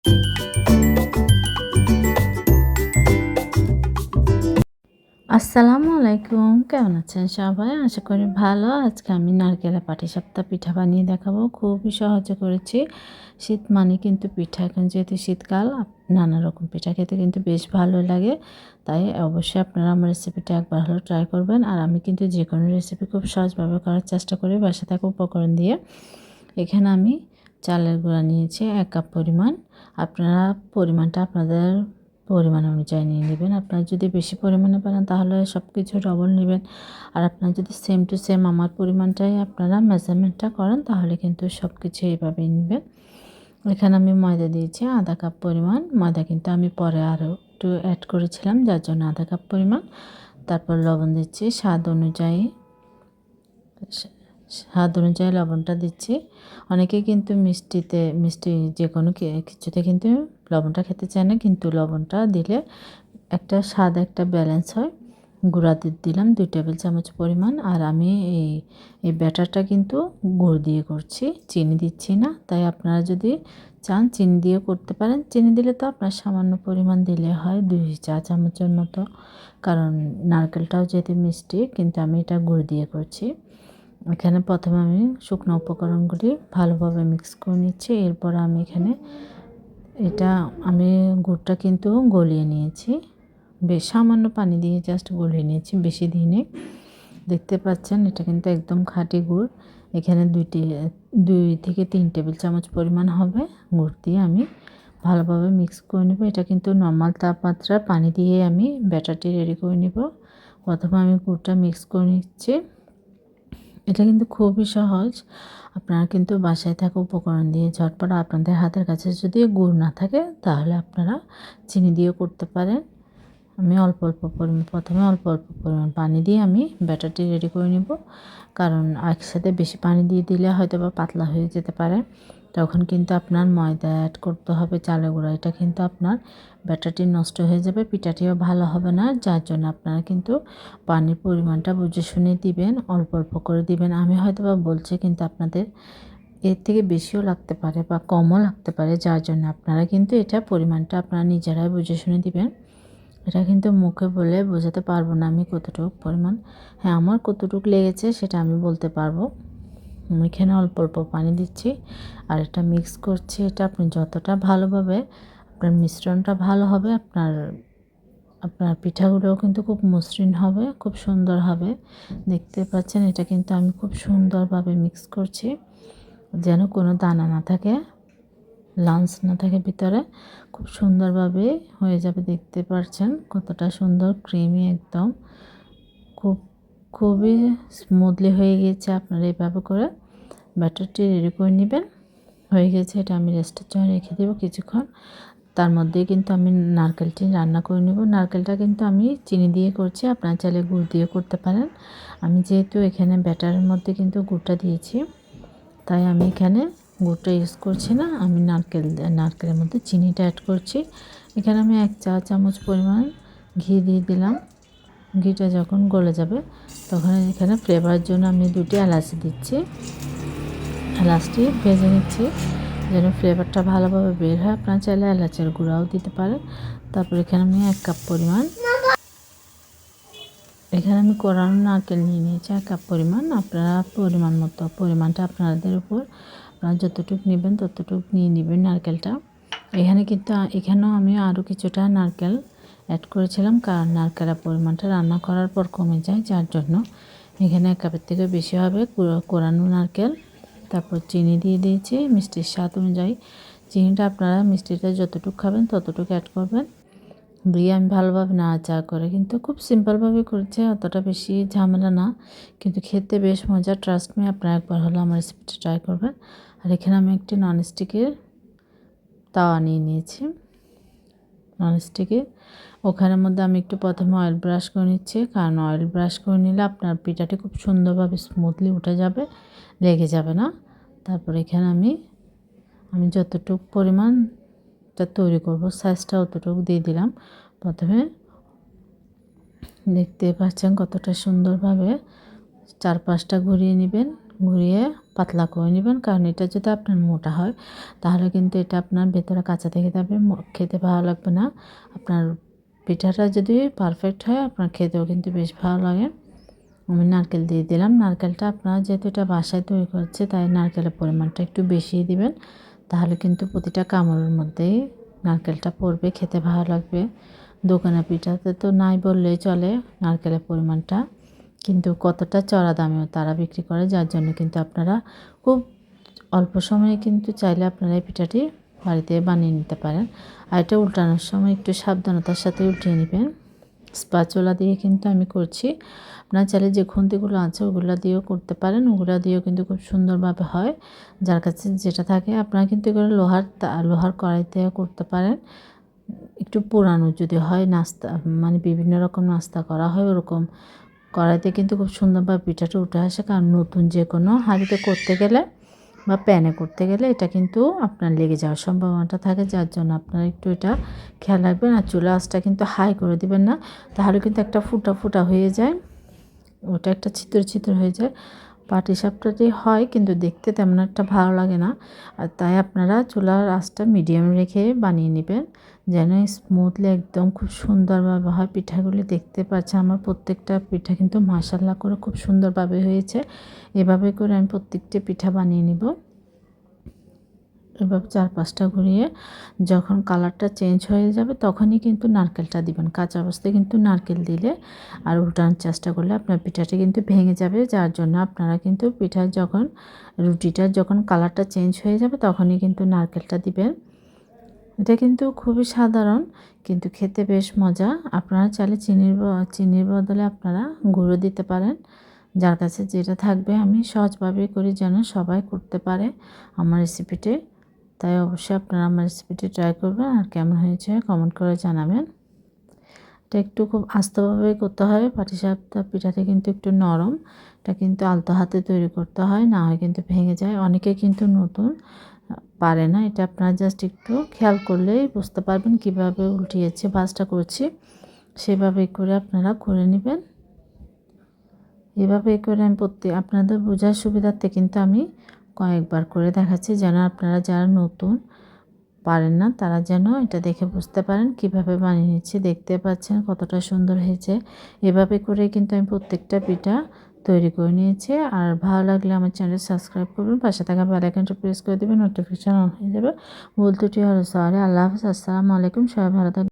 আসসালামু আলাইকুম। কেমন আছেন সবাই? আশা করি ভালো। আজকে আমি নারকেলের পাটিসাপটা পিঠা বানিয়ে দেখাবো। খুবই সহজে করেছি। শীত মানে কিন্তু পিঠা। এখন যেহেতু শীতকাল নানা রকম পিঠা খেতে কিন্তু বেশ ভালো লাগে। তাই অবশ্যই আপনারা আমার রেসিপিটা একবার হলেও ট্রাই করবেন। আর আমি কিন্তু যেকোনো রেসিপি খুব সহজভাবে করার চেষ্টা করি বাসায় থাকা উপকরণ দিয়ে। এখানে আমি চালের গুঁড়া নিয়েছি ১ কাপ পরিমাণ। আপনারা পরিমাণটা আপনাদের পরিমাণ অনুযায়ী নিয়ে নেবেন। আপনারা যদি বেশি পরিমাণে বানান তাহলে সব কিছু ডবল নেবেন। আর আপনারা যদি সেম টু সেম আমার পরিমাণটাই আপনারা মেজারমেন্টটা করেন তাহলে কিন্তু সব কিছু এইভাবেই নেবেন। এখানে আমি ময়দা দিয়েছি ১/২ কাপ পরিমাণ। ময়দা কিন্তু আমি পরে আরও একটু অ্যাড করেছিলাম, যার জন্য ১/২ কাপ পরিমাণ। তারপর লবণ দিচ্ছি স্বাদ অনুযায়ী লবণটা দিচ্ছি। অনেকে কিন্তু মিষ্টি যে কোনো কিছুতে কিন্তু লবণটা খেতে চায় না, কিন্তু লবণটা দিলে একটা স্বাদ একটা ব্যালেন্স হয়। গুঁড়া দুধ দিলাম ২ টেবিল চামচ পরিমাণ। আর আমি এই ব্যাটারটা কিন্তু গুড় দিয়ে করছি, চিনি দিচ্ছি না। তাই আপনারা যদি চান চিনি দিয়েও করতে পারেন। চিনি দিলে তো আপনার সামান্য পরিমাণ দিলে হয় ২ চা চামচের মতো, কারণ নারকেলটাও যেহেতু মিষ্টি, কিন্তু আমি এটা গুড় দিয়ে করছি। এখানে প্রথমে আমি শুকনো উপকরণগুলি ভালোভাবে মিক্স করে নিচ্ছি। এরপর আমি এখানে আমি গুড়টা কিন্তু গলিয়ে নিয়েছি। বেশ সামান্য পানি দিয়ে জাস্ট গলিয়ে নিয়েছি, বেশি দিইনি। দেখতে পাচ্ছেন এটা কিন্তু একদম খাঁটি গুড়। এখানে ২ থেকে ৩ টেবিল চামচ পরিমাণ হবে। গুড় দিয়ে আমি ভালোভাবে মিক্স করে নেব। এটা কিন্তু নরমাল তাপমাত্রার পানি দিয়ে আমি ব্যাটারটি রেডি করে নেব। প্রথমে আমি গুড়টা মিক্স করে নিচ্ছি। এটা কিন্তু খুবই সহজ। আপনারা কিন্তু বাসায় থাকা উপকরণ দিয়ে ঝটপট, আপনাদের হাতের কাছে যদি গুড় না থাকে তাহলে আপনারা চিনি দিয়েও করতে পারেন। আমি প্রথমে অল্প অল্প পরিমাণ পানি দিয়ে আমি ব্যাটারটি রেডি করে নেব, কারণ একসাথে বেশি পানি দিয়ে দিলে হয়তো বা পাতলা হয়ে যেতে পারে। তখন কিন্তু আপনার ময়দা অ্যাড করতে হবে, চালের গুঁড়া। এটা কিন্তু আপনার ব্যাটারটি নষ্ট হয়ে যাবে, পিঠাটিও ভালো হবে না। যার জন্য আপনারা কিন্তু পানির পরিমাণটা বুঝে শুনে দিবেন, অল্প অল্প করে দিবেন। আমি হয়তো বা বলছি, কিন্তু আপনাদের এর থেকে বেশিও লাগতে পারে বা কমও লাগতে পারে। যার জন্য আপনারা কিন্তু এটা পরিমাণটা আপনারা নিজেরাই বুঝে শুনে দিবেন। এটা কিন্তু মুখে বলে বোঝাতে পারবো না আমি কতটুকু পরিমাণ। হ্যাঁ, আমার কতটুকু লেগেছে সেটা আমি বলতে পারবো। এখানে অল্প অল্প পানি দিচ্ছি আর এটা মিক্স করছি। এটা আপনি যতটা ভালোভাবে আপনার মিশ্রণটা ভালো হবে, আপনার আপনার পিঠাগুলোও কিন্তু খুব মসৃণ হবে, খুব সুন্দর হবে। দেখতে পাচ্ছেন এটা কিন্তু আমি খুব সুন্দরভাবে মিক্স করছি, যেন কোনো দানা না থাকে, লাঞ্চ না থাকে ভিতরে। খুব সুন্দরভাবে হয়ে যাবে। দেখতে পাচ্ছেন কতটা সুন্দর ক্রিমি একদম, খুব খুবই স্মুথলি হয়ে গিয়েছে। আপনারা এইভাবে করে ব্যাটারটি রেডি করে নেবেন। হয়ে গেছে, এটা আমি রেস্টের জন্য রেখে দেবো কিছুক্ষণ। তার মধ্যেই কিন্তু আমি নারকেলটি রান্না করে নেব। নারকেলটা কিন্তু আমি চিনি দিয়ে করছি, আপনারা চাইলে গুড় দিয়ে করতে পারেন। আমি যেহেতু এখানে ব্যাটারের মধ্যে কিন্তু গুড়টা দিয়েছি, তাই আমি এখানে গুড়টা ইউজ করছি না। আমি নারকেলের মধ্যে চিনিটা অ্যাড করছি। এখানে আমি ১ চা চামচ পরিমাণ ঘি দিয়ে দিলাম। ঘিটা যখন গলে যাবে তখন এখানে ফ্লেভারের জন্য আমি ২টি এলাচি দিচ্ছি। এলাচটি ভেজে নিচ্ছি যেন ফ্লেভারটা ভালোভাবে বের হয়। আপনারা চাইলে এলাচের গুঁড়াও দিতে পারেন। তারপর এখানে আমি ১ কাপ পরিমাণ কোরানো নারকেল নিয়ে নিয়েছি ১ কাপ পরিমাণ। আপনারা পরিমাণ মতো, পরিমাণটা আপনাদের উপর, আপনারা যতটুকু নেবেন ততটুকু নিয়ে নেবেন নারকেলটা। এখানেও আমি আরও কিছুটা নারকেল অ্যাড করেছিলাম, কারণ নারকেলের পরিমাণটা রান্না করার পর কমে যায়, যার জন্য এখানে ১ কাপের থেকে বেশি হবে কোরানো নারকেল। তারপর চিনি দিয়ে দিয়েছি মিষ্টির স্বাদ অনুযায়ী। চিনিটা আপনারা মিষ্টিটা যতটুকু খাবেন ততটুকু অ্যাড করবেন। দিয়ে আমি ভালোভাবে নাড়াচাড়া করে, কিন্তু খুব সিম্পলভাবে করেছি, অতটা বেশি ঝামেলা না, কিন্তু খেতে বেশ মজা। ট্রাস্ট মি, আপনারা একবার হলো আমার রেসিপিটা ট্রাই করবেন। আর এখানে আমি একটি ননস্টিকের তাওয়া নিয়ে নিয়েছি। ননস্টিকের ওখানের মধ্যে আমি একটু প্রথমে অয়েল ব্রাশ করে নিচ্ছি, কারণ অয়েল ব্রাশ করে নিলে আপনার পিঠাটি খুব সুন্দরভাবে স্মুথলি উঠে যাবে, লেগে যাবে না। তারপর এখানে আমি যতটুকু পরিমাণটা তৈরি করব সাইজটা অতটুকু দিয়ে দিলাম। প্রথমে দেখতে পাচ্ছেন কতটা সুন্দরভাবে চারপাশটা ঘুরিয়ে নেবেন। ঘুরিয়ে পাতলা করে নেবেন, কারণ এটা যদি আপনার মোটা হয় তাহলে কিন্তু এটা আপনার ভেতরে কাঁচা থেকে যাবে, খেতে ভালো লাগবে না। আপনার পিঠাটা যদি পারফেক্ট হয় আপনার খেতেও কিন্তু বেশ ভালো লাগে। আমি নারকেল দিয়ে দিলাম। নারকেলটা আপনারা যেহেতু এটা বাসায় তৈরি করছে তাই নারকেলের পরিমাণটা একটু বেশিই দিবেন, তাহলে কিন্তু প্রতিটা কামড়ের মধ্যেই নারকেলটা পড়বে, খেতে ভালো লাগবে। দোকানের পিঠাতে তো নাই বললেই চলে নারকেলের পরিমাণটা, কিন্তু কতটা চড়া দামেও তারা বিক্রি করে, যার জন্য কিন্তু আপনারা খুব অল্প সময়ে কিন্তু চাইলে আপনারা এই পিঠাটি বাড়িতে বানিয়ে নিতে পারেন। আর এটা উল্টানোর সময় একটু সাবধানতার সাথে উল্টিয়ে নেবেন। স্প্যাচুলা দিয়ে কিন্তু আমি করছি, আপনার চাইলে যে খুন্তিগুলো আছে ওগুলো দিয়েও করতে পারেন, ওগুলো দিয়েও কিন্তু খুব সুন্দরভাবে হয়। যার কাছে যেটা থাকে আপনারা কিন্তু এগুলো লোহার কড়াইতেও করতে পারেন। একটু পুরানো যদি হয়, নাস্তা মানে বিভিন্ন রকম নাস্তা করা হয় ওরকম কড়াইতে কিন্তু খুব সুন্দরভাবে পিঠাটা উঠে আসে, কারণ নতুন যে কোনো হাঁড়িতে করতে গেলে বা প্যানে করতে গেলে এটা কিন্তু আপনার লেগে যাওয়ার সম্ভাবনাটা থাকে, যার জন্য আপনারা একটু এটা খেয়াল রাখবেন। আর চুলা আঁচটা কিন্তু হাই করে দিবেন না, তাহলে কিন্তু একটা ফুটা ফুটা হয়ে যায়, ওটা একটা ছিদ্র ছিদ্র হয়ে যায়। পাটিসাপটাটি হয় কিন্তু দেখতে তেমন একটা ভালো লাগে না। আর তাই আপনারা চুলার আঁচটা মিডিয়াম রেখে বানিয়ে নেবেন, যেন স্মুথলি একদম খুব সুন্দরভাবে হয়। পিঠাগুলি দেখতে পাচ্ছেন আমার প্রত্যেকটা পিঠা কিন্তু মাশাআল্লাহ করে খুব সুন্দরভাবে হয়েছে। এভাবে করে আমি প্রত্যেকটি পিঠা বানিয়ে নিব। এভাবে 4-5টা ঘুরিয়ে যখন কালারটা চেঞ্জ হয়ে যাবে তখনই কিন্তু নারকেলটা দিবেন। কাঁচা অবস্থায় কিন্তু নারকেল দিলে আর উল্টানোর চেষ্টা করলে আপনার পিঠাটা কিন্তু ভেঙে যাবে, যার জন্য আপনারা কিন্তু রুটিটার যখন কালারটা চেঞ্জ হয়ে যাবে তখনই কিন্তু নারকেলটা দিবেন। এটা কিন্তু খুবই সাধারণ কিন্তু খেতে বেশ মজা। আপনারা চাইলে চিনির বদলে আপনারা গুঁড়ো দিতে পারেন, যার কাছে যেটা থাকবে। আমি সহজভাবে করি যেন সবাই করতে পারে আমার রেসিপিটি, তাই অবশ্যই আপনারা আমার রেসিপিটি ট্রাই করবেন আর কেমন হয়েছে কমেন্ট করে জানাবেন। এটা একটু খুব আস্তেভাবেই করতে হয়, পাটিসাপটা পিঠাটা কিন্তু একটু নরম, এটা কিন্তু আলতো হাতে তৈরি করতে হয়, না হয় কিন্তু ভেঙে যায়। অনেকে কিন্তু নতুন পারে না, এটা আপনারা জাস্ট একটু খেয়াল করলেই বুঝতে পারবেন কিভাবে উল্টিয়েছি ভাঁজটা করছি, সেভাবে করে আপনারা করে নেবেন। এভাবে করে আমি আপনাদের বোঝার সুবিধার্থে কিন্তু আমি কয়েকবার করে দেখাচ্ছি, যেন আপনারা যারা নতুন পারেন না তারা যেন এটা দেখে বুঝতে পারেন কিভাবে বানিয়ে নিচ্ছি। দেখতে পাচ্ছেন কতটা সুন্দর হয়েছে। এভাবে করে কিন্তু আমি প্রত্যেকটা পিঠা তৈরি করে নিয়েছি। আর ভালো লাগলে আমার চ্যানেল সাবস্ক্রাইব করবেন, পাশে থাকা বেল আইকনটা প্রেস করে দেবেন, নোটিফিকেশন অন হয়ে যাবে। ভুল ত্রুটি হলে সরি। আল্লাহ হাফেজ, আসসালামু আলাইকুম। সবাই ভালো থাকবেন।